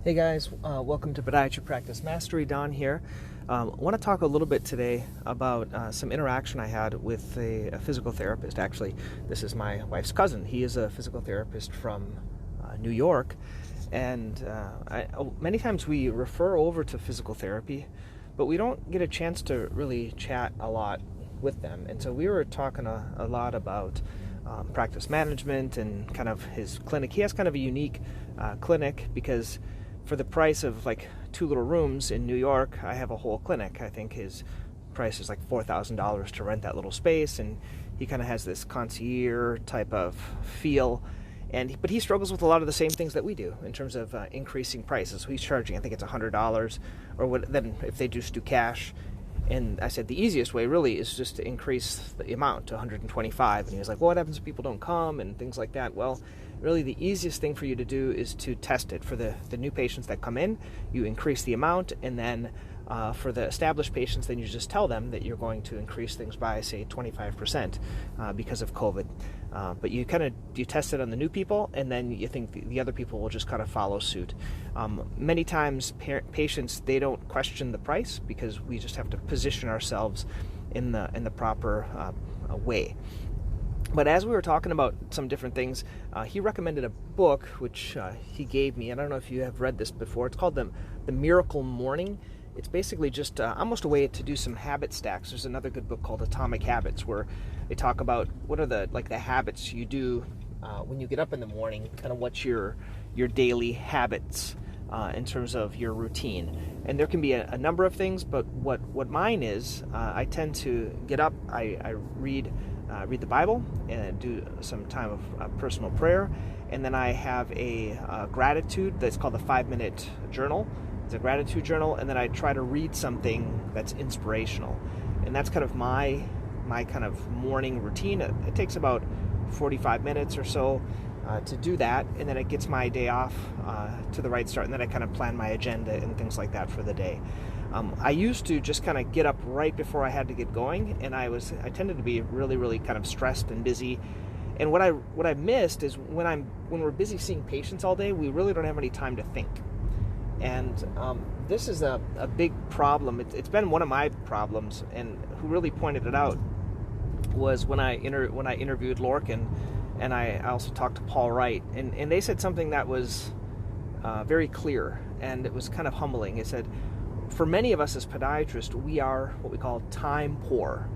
Hey guys, welcome to Podiatry Practice Mastery. Don here. I want to talk a little bit today about some interaction I had with a physical therapist. Actually, this is my wife's cousin. He is a physical therapist from New York, and many times we refer over to physical therapy, but we don't get a chance to really chat a lot with them. And so we were talking a lot about practice management and kind of his clinic. He has kind of a unique clinic because for the price of like 2 little rooms in New York, I have a whole clinic. I think his price is like $4,000 to rent that little space, and he kind of has this concierge type of feel. But he struggles with a lot of the same things that we do in terms of increasing prices. So he's charging, I think it's $100, or what? Then if they just do cash. And I said the easiest way really is just to increase the amount to $125. And he was like, well, what happens if people don't come and things like that? Well, really the easiest thing for you to do is to test it. For the new patients that come in, you increase the amount, and then for the established patients, then you just tell them that you're going to increase things by, say, 25% because of COVID. But you test it on the new people, and then you think the other people will just kind of follow suit. Many times patients, they don't question the price because we just have to position ourselves in the proper way. But as we were talking about some different things, he recommended a book which he gave me. I don't know if you have read this before. It's called The Miracle Morning. It's basically just almost a way to do some habit stacks. There's another good book called Atomic Habits where they talk about what are the habits you do when you get up in the morning, kind of what's your daily habits in terms of your routine. And there can be a number of things, but what mine is, I tend to get up, I read the Bible and do some time of personal prayer, and then I have a gratitude that's called the 5-minute journal. It's a gratitude journal, and then I try to read something that's inspirational, and that's kind of my kind of morning routine. It takes about 45 minutes or so to do that, and then it gets my day off to the right start, and then I kind of plan my agenda and things like that for the day. I used to just kind of get up right before I had to get going, and I tended to be really, really kind of stressed and busy. And what I missed is when we're busy seeing patients all day, we really don't have any time to think. And this is a big problem. It's been one of my problems, and who really pointed it out was when I interviewed Lorcan, and I also talked to Paul Wright, and they said something that was very clear, and it was kind of humbling. It said, for many of us as podiatrists, we are what we call time poor.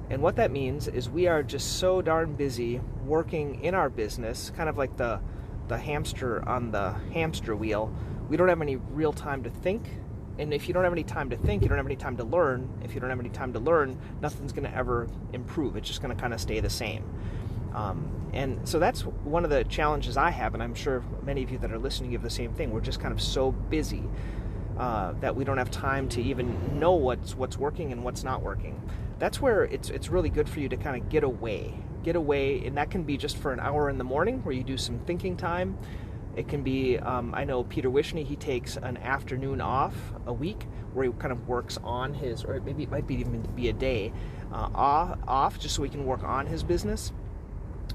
And what that means is we are just so darn busy working in our business, kind of like the hamster on the hamster wheel. We don't have any real time to think. And if you don't have any time to think, you don't have any time to learn. If you don't have any time to learn, nothing's going to ever improve. It's just going to kind of stay the same. And so that's one of the challenges I have, and I'm sure many of you that are listening have the same thing. We're just kind of so busy that we don't have time to even know what's working and what's not working. That's where it's really good for you to kind of get away, and that can be just for an hour in the morning where you do some thinking time. It can be, I know Peter Wishney, he takes an afternoon off a week where he kind of works on his, or maybe it might even be a day off just so he can work on his business.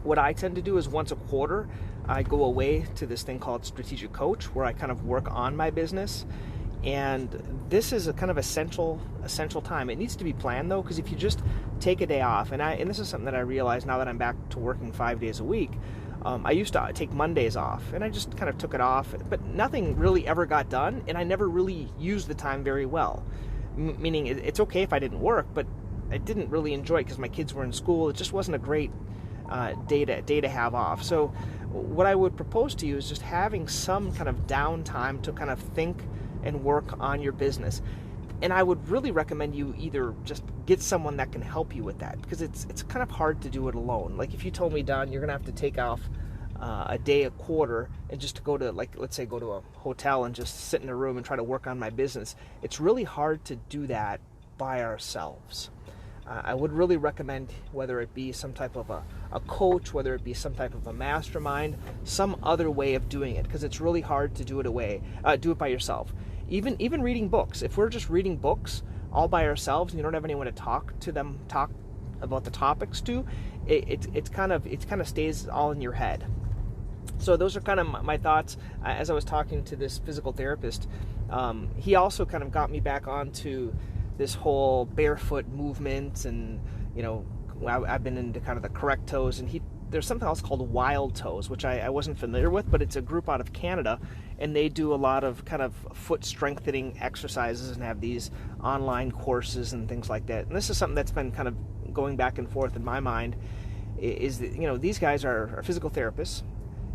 What I tend to do is once a quarter, I go away to this thing called Strategic Coach where I kind of work on my business. And this is a kind of essential time. It needs to be planned though, because if you just take a day off, and this is something that I realize now that I'm back to working 5 days a week. I used to take Mondays off, and I just kind of took it off, but nothing really ever got done, and I never really used the time very well. Meaning it's okay if I didn't work, but I didn't really enjoy it because my kids were in school. It just wasn't a great day to have off. So what I would propose to you is just having some kind of downtime to kind of think and work on your business. And I would really recommend you either just get someone that can help you with that, because it's kind of hard to do it alone. Like if you told me, Don, you're going to have to take off a day a quarter and just to go to, like, let's say go to a hotel and just sit in a room and try to work on my business, it's really hard to do that by ourselves. I would really recommend, whether it be some type of a coach, whether it be some type of a mastermind, some other way of doing it, because it's really hard to do it by yourself. Even reading books. If we're just reading books all by ourselves and you don't have anyone to talk about the topics to, it kind of stays all in your head. So those are kind of my thoughts as I was talking to this physical therapist. He also kind of got me back onto this whole barefoot movement, and I've been into kind of the correct toes, and there's something else called wild toes, which I wasn't familiar with, but it's a group out of Canada, and they do a lot of kind of foot strengthening exercises and have these online courses and things like that. And this is something that's been kind of going back and forth in my mind, is that, these guys are physical therapists,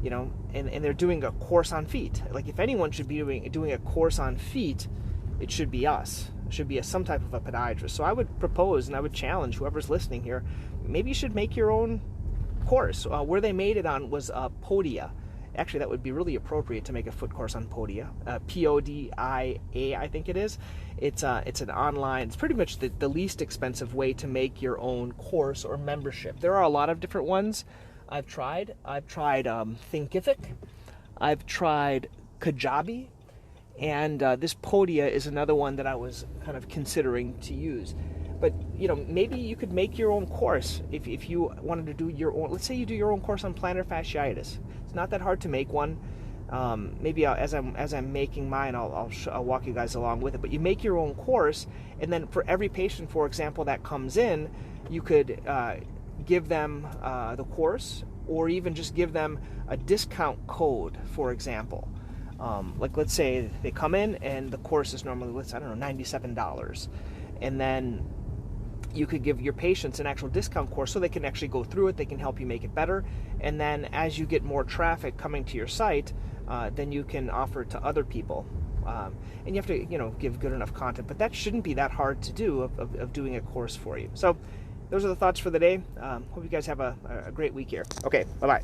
and they're doing a course on feet. Like, if anyone should be doing a course on feet, it should be us. It should be some type of a podiatrist. So I would propose, and I would challenge whoever's listening here, maybe you should make your own course. Where they made it on was Podia. Actually, that would be really appropriate to make a foot course on Podia. Podia, I think it is. It's an online, it's pretty much the least expensive way to make your own course or membership. There are a lot of different ones I've tried. I've tried Thinkific. I've tried Kajabi. And this Podia is another one that I was kind of considering to use. But, maybe you could make your own course if you wanted to do your own. Let's say you do your own course on plantar fasciitis. It's not that hard to make one. Maybe as I'm making mine, I'll walk you guys along with it. But you make your own course, and then for every patient, for example, that comes in, you could give them the course, or even just give them a discount code, for example. Like, let's say they come in and the course is normally, $97. And then you could give your patients an actual discount course so they can actually go through it, they can help you make it better. And then as you get more traffic coming to your site, then you can offer it to other people. And you have to, give good enough content. But that shouldn't be that hard to do of doing a course for you. So those are the thoughts for the day. Hope you guys have a great week here. Okay, bye-bye.